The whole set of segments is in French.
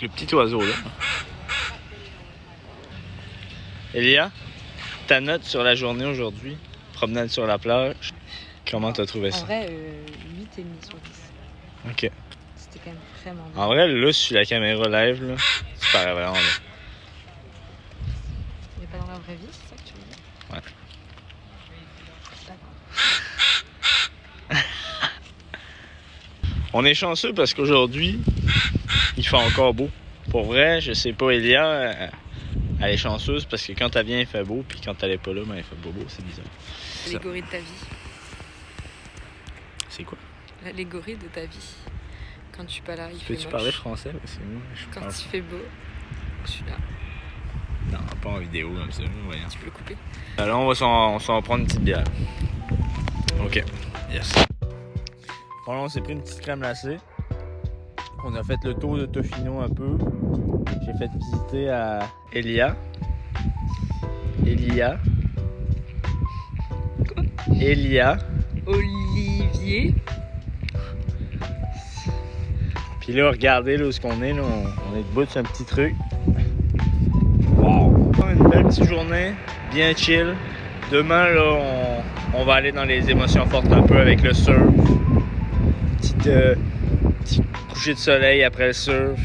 le petit oiseau là. Elia, ta note sur la journée aujourd'hui, promenade sur la plage, comment t'as trouvé ça? En vrai, 8,5 sur 10. Ok. C'était quand même vraiment bien. En vrai, là, sur la caméra live, là, tu parais vraiment bien. Mais pas dans la vraie vie, c'est ça que tu veux dire? Ouais. D'accord. On est chanceux parce qu'aujourd'hui, il fait encore beau. Pour vrai, je sais pas, Elia, elle est chanceuse parce que quand elle vient, il fait beau, puis quand elle est pas là, ben, il fait pas beau, c'est bizarre. L'allégorie de ta vie. C'est quoi? L'allégorie de ta vie. Quand tu es pas là, il fait moche. Peux-tu parler français? C'est moi, Quand il fait beau, je suis là. Non, pas en vidéo comme ça, voyons. Tu peux le couper. Là, on va s'en prendre une petite bière. Ok, yes. Bon, là, on s'est pris une petite crème glacée. On a fait le tour de Tofino un peu. J'ai fait visiter à Elia. Olivier. Puis là, regardez là où est-ce qu'on est. Là, on est debout sur un petit truc. Wow! Une belle petite journée, bien chill. Demain, là, on va aller dans les émotions fortes un peu avec le surf. Petit coucher de soleil après le surf.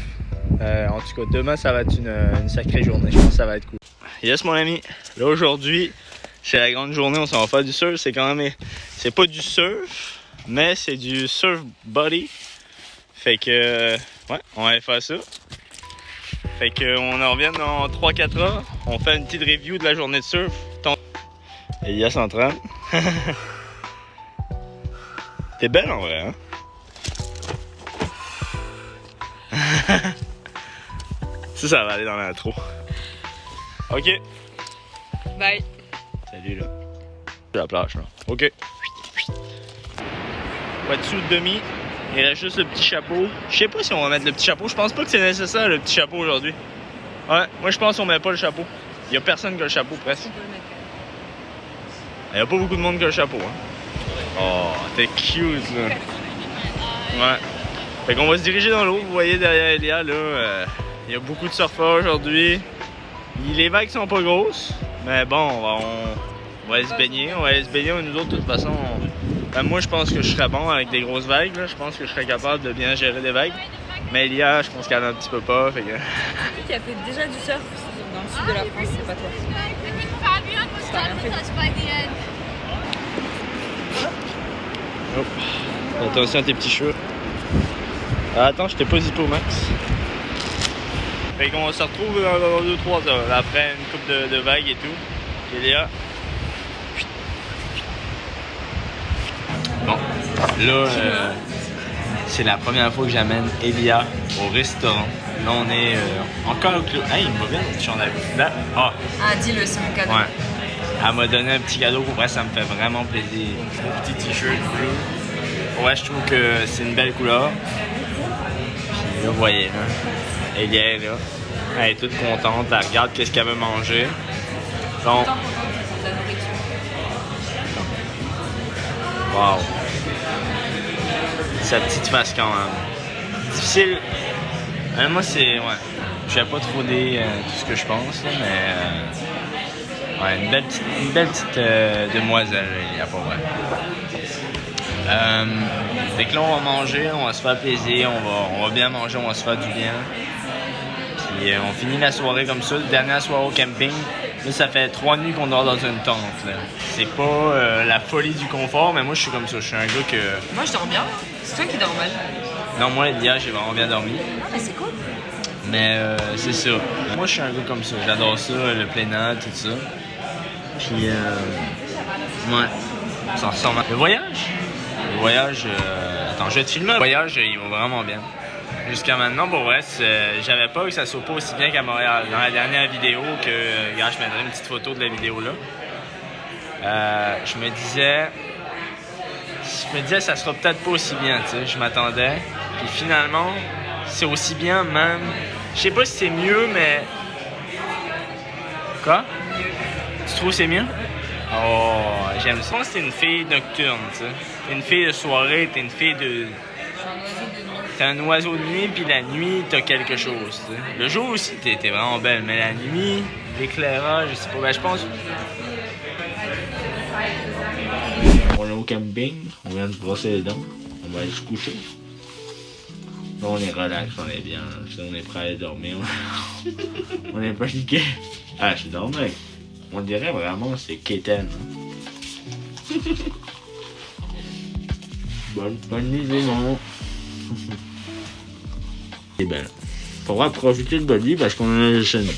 En tout cas, demain, ça va être une sacrée journée. Je pense que ça va être cool. Yes, mon ami. Là, aujourd'hui, c'est la grande journée. On s'en va faire du surf. C'est quand même... C'est pas du surf, mais c'est du surf body. Fait que... ouais, on va aller faire ça. Fait qu'on en revient dans 3-4 heures. On fait une petite review de la journée de surf. Elia s'entraîne. T'es belle en vrai, hein? Ça va aller dans l'intro. Ok. Bye. Salut là. C'est la plage là. Ok. Wetsuit demi. Il reste juste le petit chapeau. Je sais pas si on va mettre le petit chapeau. Je pense pas que c'est nécessaire le petit chapeau aujourd'hui. Ouais, moi je pense qu'on met pas le chapeau. Il y a personne qui a le chapeau presque. Il y a pas beaucoup de monde qui a le chapeau. Hein. Oh, t'es cute là. Ouais. Fait qu'on va se diriger dans l'eau. Vous voyez derrière Elia là. Il y a beaucoup de surfeurs aujourd'hui. Les vagues sont pas grosses. Mais bon, on va aller se baigner. On va aller se baigner. Nous autres, de toute façon, moi je pense que je serais bon avec des grosses vagues. Là. Je pense que je serais capable de bien gérer des vagues. Mais Elia, je pense qu'elle en a un petit peu peur. Fait que... Qui a fait déjà du surf dans le sud de la France, c'est pas toi. Oh. Attention à tes petits cheveux. Ah, attends, je t'ai pas dit pour Max. Fait qu'on se retrouve dans 2-3 heures après une coupe de vagues et tout. Elia. Bon, là, c'est la première fois que j'amène Elia au restaurant. Là, on est encore au club. Hey, il m'a bien le chandail. Là, Ah, dis-le, c'est mon cadeau. Ouais. Elle m'a donné un petit cadeau. Pour vrai, ça me fait vraiment plaisir. Mon petit t-shirt bleu. Ouais, je trouve que c'est une belle couleur. Puis là, vous voyez, là. Elia est là. Elle est toute contente. Elle regarde qu'est-ce qu'elle veut manger. Donc, wow. Sa petite face quand même. Difficile. Moi, c'est... Ouais. Je vais pas trop dire tout ce que je pense, là, mais... ouais, une belle petite demoiselle, il y a pas vrai. Fait que là, on va manger, on va se faire plaisir, on va bien manger, on va se faire du bien. Puis on finit la soirée comme ça, la dernière soirée au camping. Là, ça fait 3 nuits qu'on dort dans une tente. C'est pas la folie du confort, mais moi, je suis comme ça. Je suis un gars que... Moi, je dors bien. C'est toi qui dors mal. Non, moi, hier, j'ai vraiment bien dormi. Ah, mais c'est cool. Mais c'est ça. Moi, je suis un gars comme ça. J'adore ça, le plein air, tout ça. Puis, ouais, ça ressemble à... Le voyage, attends, je vais te filmer. Le voyage, il va vraiment bien. Jusqu'à maintenant, pour vrai, j'avais peur que ça soit pas aussi bien qu'à Montréal. Dans la dernière vidéo, regarde, je mettrai une petite photo de la vidéo là. Je me disais, ça sera peut-être pas aussi bien, tu sais. Je m'attendais. Puis finalement, c'est aussi bien, même. Je sais pas si c'est mieux, mais. Quoi? Tu trouves que c'est mieux? Oh, j'aime ça. Je pense que t'es une fille nocturne, tu sais. T'es une fille de soirée, t'es une fille de. T'es t'es un oiseau de nuit, puis la nuit, t'as quelque chose. T'sais. Le jour aussi, t'es vraiment belle, mais la nuit, l'éclairage, je sais pas, ben je pense. On est au camping, on vient de se brosser les dents, on va aller se coucher. Là, on est relax, on est bien, on est prêt à aller dormir. On est paniqué. Ah, je dormais. On dirait vraiment c'est Kéten. Hein? Bonne idée, non? C'est belle. Faudra profiter de bonne vie parce qu'on en a chez nous.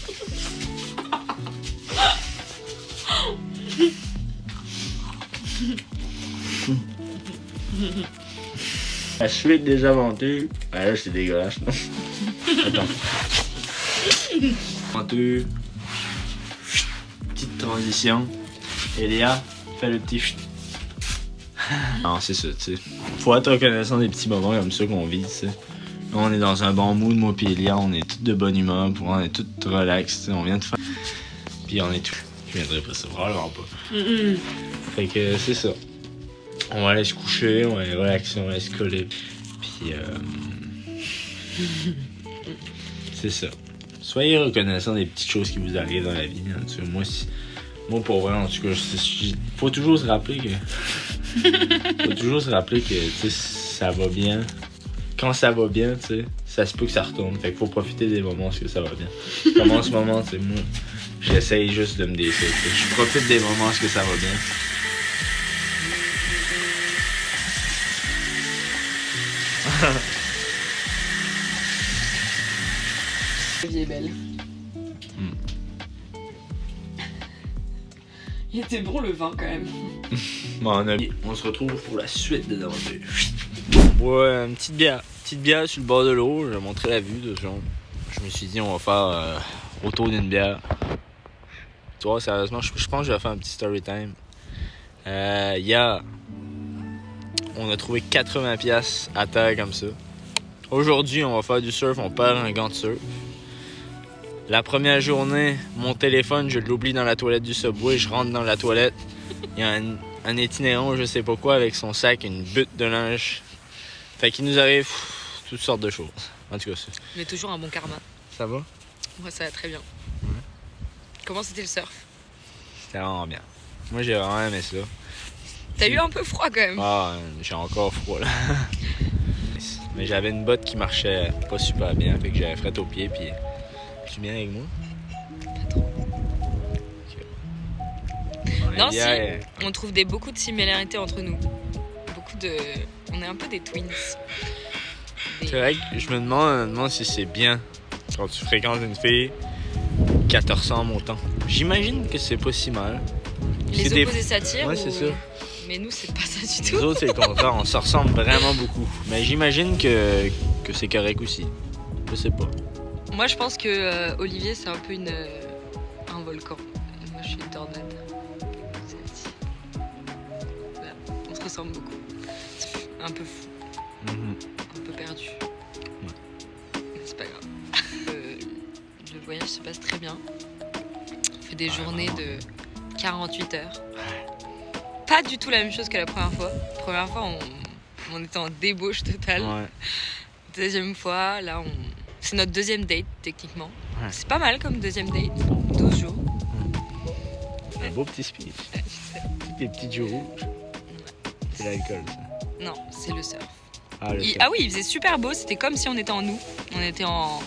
La suite des aventures. Ah là, c'est dégueulasse, non? Attends. Aventure. Petite transition. Elia, fais le petit chut. Non, c'est ça, tu sais. Faut être reconnaissant des petits moments comme ça qu'on vit, tu sais. Là, on est dans un bon mood, moi pis Elia, on est tous de bonne humeur, on est tous relax, tu sais. On vient de faire. Puis on est tout. Je viendrai pas ça, probablement pas. Fait que c'est ça. On va aller se coucher, on va aller relaxer, on va aller se coller. Puis c'est ça. Soyez reconnaissants des petites choses qui vous arrivent dans la vie. Hein, tu sais. Moi pour vrai, en tout cas, faut toujours se rappeler que. Tu sais, ça va bien. Quand ça va bien, tu sais, ça se peut que ça retourne. Fait qu'il faut profiter des moments où ça va bien. Comme en ce moment, tu sais, moi, j'essaye juste de me décider. Je profite des moments où ça va bien. La vie est belle. Il était bon le vin quand même. Bon, on se retrouve pour la suite des aventures. Ouais, une petite bière sur le bord de l'eau. J'ai montré la vue de genre. Je me suis dit on va faire autour d'une bière. Tu vois, sérieusement, je pense que je vais faire un petit story time. Hier, on a trouvé 80$ à terre comme ça. Aujourd'hui, on va faire du surf, on perd un gant de surf. La première journée, mon téléphone, je l'oublie dans la toilette du Subway, je rentre dans la toilette. Il y a un itinérant, je sais pas quoi, avec son sac, une butte de linge. Fait qu'il nous arrive toutes sortes de choses. En tout cas, c'est... Mais toujours un bon karma. Ça va? Moi, ça va très bien. Ouais. Comment c'était le surf? C'était vraiment bien. Moi, j'ai vraiment aimé ça. T'as eu un peu froid quand même. Ah, j'ai encore froid là. Mais j'avais une botte qui marchait pas super bien, fait que j'avais fret aux pieds, puis tu viens avec moi? Pas trop. Okay. Non, si, on trouve beaucoup de similarités entre nous. On est un peu des twins. C'est vrai que je me demande si c'est bien quand tu fréquentes une fille qu'elle te ressemble autant. J'imagine que c'est pas si mal. Les opposés s'attirent. Ouais, c'est ça. Mais nous, c'est pas ça du tout. Nous autres, c'est le contraire. On se ressemble vraiment beaucoup. Mais j'imagine que c'est correct aussi. Je sais pas. Moi, je pense que Olivier, c'est un peu un volcan. Et moi, je suis une tornade. Voilà. On se ressemble beaucoup. Un peu fou. Un peu perdu. Ouais. Mais c'est pas grave. Le voyage se passe très bien. On fait des journées de 48 heures. Pas du tout la même chose que la première fois. La première fois, on était en débauche totale. Ouais. Deuxième fois, là, c'est notre deuxième date, techniquement. Ouais. C'est pas mal comme deuxième date. 12 jours. Un beau petit speech. Ouais, je sais. Des petits jours rouges. Ouais. C'est l'alcool, ça. Non, c'est le surf. Ah oui, il faisait super beau. C'était comme si on était en août. On était en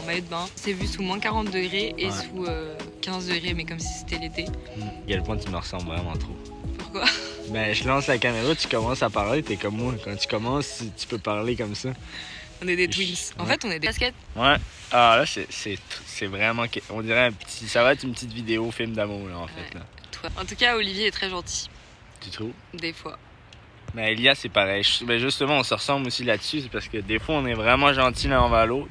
maillot de bain. C'est vu sous moins 40 degrés et sous 15 degrés, mais comme si c'était l'été. À quel point tu me ressembles vraiment trop. Pourquoi? Ben, je lance la caméra, tu commences à parler, t'es comme moi. Quand tu commences, tu peux parler comme ça. On est des twins. En fait, on est des baskets. Ouais. Ah là, c'est vraiment... On dirait un petit... Ça va être une petite vidéo, film d'amour, là, en fait. Là. Toi. En tout cas, Olivier est très gentil. Tu trouves? Des fois. Mais Elia, c'est pareil. Ben justement, on se ressemble aussi là-dessus. C'est parce que des fois, on est vraiment gentil l'un envers l'autre.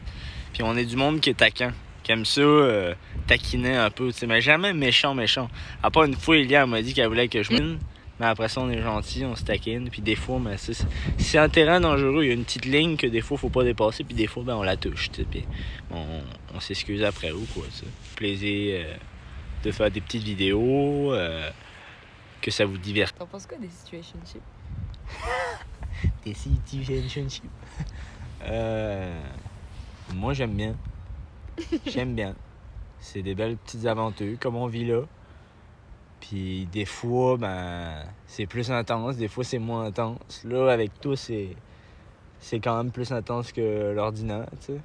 Puis on est du monde qui est taquin. Qui aime ça, taquiner un peu. Mais jamais méchant. À part une fois, Elia m'a dit qu'elle voulait que je mine. Mais après ça, on est gentil, on se taquine. Puis des fois, ben, c'est un terrain dangereux. Il y a une petite ligne que des fois, faut pas dépasser. Puis des fois, ben, on la touche. Puis on s'excuse après ou quoi. T'sais. Plaisir de faire des petites vidéos. Que ça vous divertisse. T'en penses quoi des situationships? Des situationships. Moi, j'aime bien. J'aime bien. C'est des belles petites aventures comme on vit là. Puis des fois, ben, c'est plus intense, des fois c'est moins intense. Là, avec tout, c'est quand même plus intense que l'ordinaire, tu sais.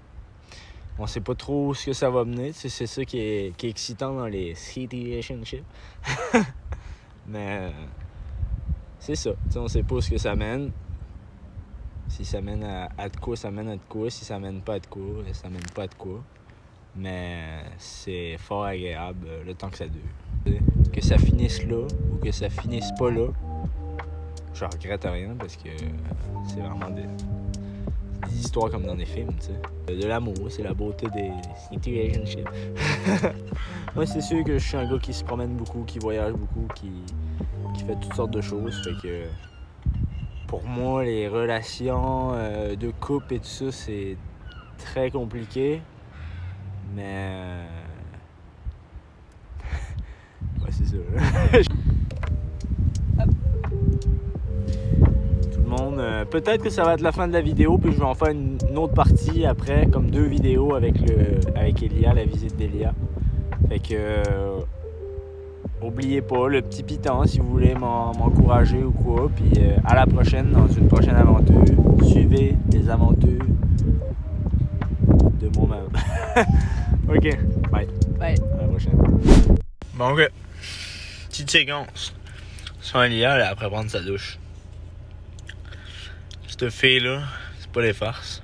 On sait pas trop ce que ça va mener, tu sais, c'est ça qui est excitant dans les situationships. Mais c'est ça, tu sais, on sait pas ce que ça mène. Si ça mène à de quoi, ça mène à de quoi. Si ça mène pas à de quoi, ça mène pas à de quoi. Mais c'est fort agréable le temps que ça dure. Que ça finisse là ou que ça finisse pas là, je regrette rien parce que c'est vraiment des histoires comme dans des films, tu sais. De l'amour, c'est la beauté des situationships. Moi, c'est sûr que je suis un gars qui se promène beaucoup, qui voyage beaucoup, qui fait toutes sortes de choses. Fait que pour moi, les relations de couple et tout ça, c'est très compliqué. Mais ouais, c'est ça. Tout le monde. Peut-être que ça va être la fin de la vidéo, puis je vais en faire une autre partie après, comme 2 vidéos avec Elia, la visite d'Elia. Fait que oubliez pas le petit piton si vous voulez m'encourager ou quoi. Puis à la prochaine, dans une prochaine aventure. Suivez les aventures de moi-même. Ok, bye. Bye. À la prochaine. Bon, ok. Petite séquence. Sur Elia, elle est après prendre sa douche. Cette fille-là, c'est pas des farces.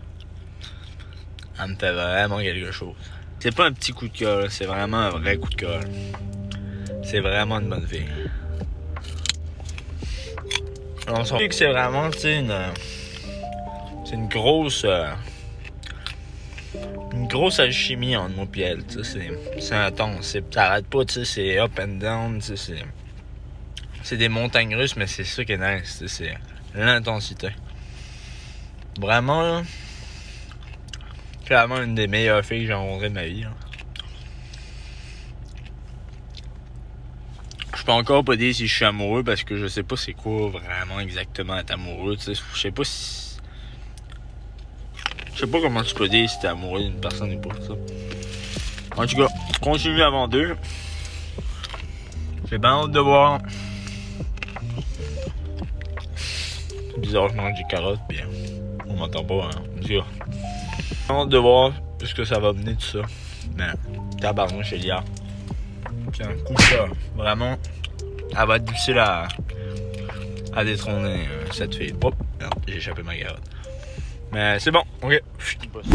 Elle me fait vraiment quelque chose. C'est pas un petit coup de cœur, c'est vraiment un vrai coup de cœur. C'est vraiment une bonne fille. On s'en dit que c'est vraiment, tu sais, c'est une grosse alchimie entre moi et elle, tu sais, c'est intense, t'arrêtes pas, tu sais, c'est up and down, tu sais, c'est des montagnes russes, mais c'est ça qui est nice, tu sais, c'est l'intensité. Vraiment, là, clairement une des meilleures filles que j'ai rencontrées de ma vie, là. Je peux encore pas dire si je suis amoureux parce que je sais pas c'est quoi vraiment exactement être amoureux, tu sais, je sais pas si... Je sais pas comment tu peux dire si t'es amoureux d'une personne ou pas, ça. En tout cas, continue avant 2. J'ai bien hâte de voir. C'est bizarre, je mange des carottes, puis on m'entend pas, hein. En tout cas, j'ai hâte de voir ce que ça va mener tout ça. Mais, tabarnouche, Elia. C'est un coup de cœur. Vraiment, elle va être difficile à détrôner, cette fille. Hop, non, j'ai échappé ma carotte. Mais c'est bon, ok. C'est pas ça.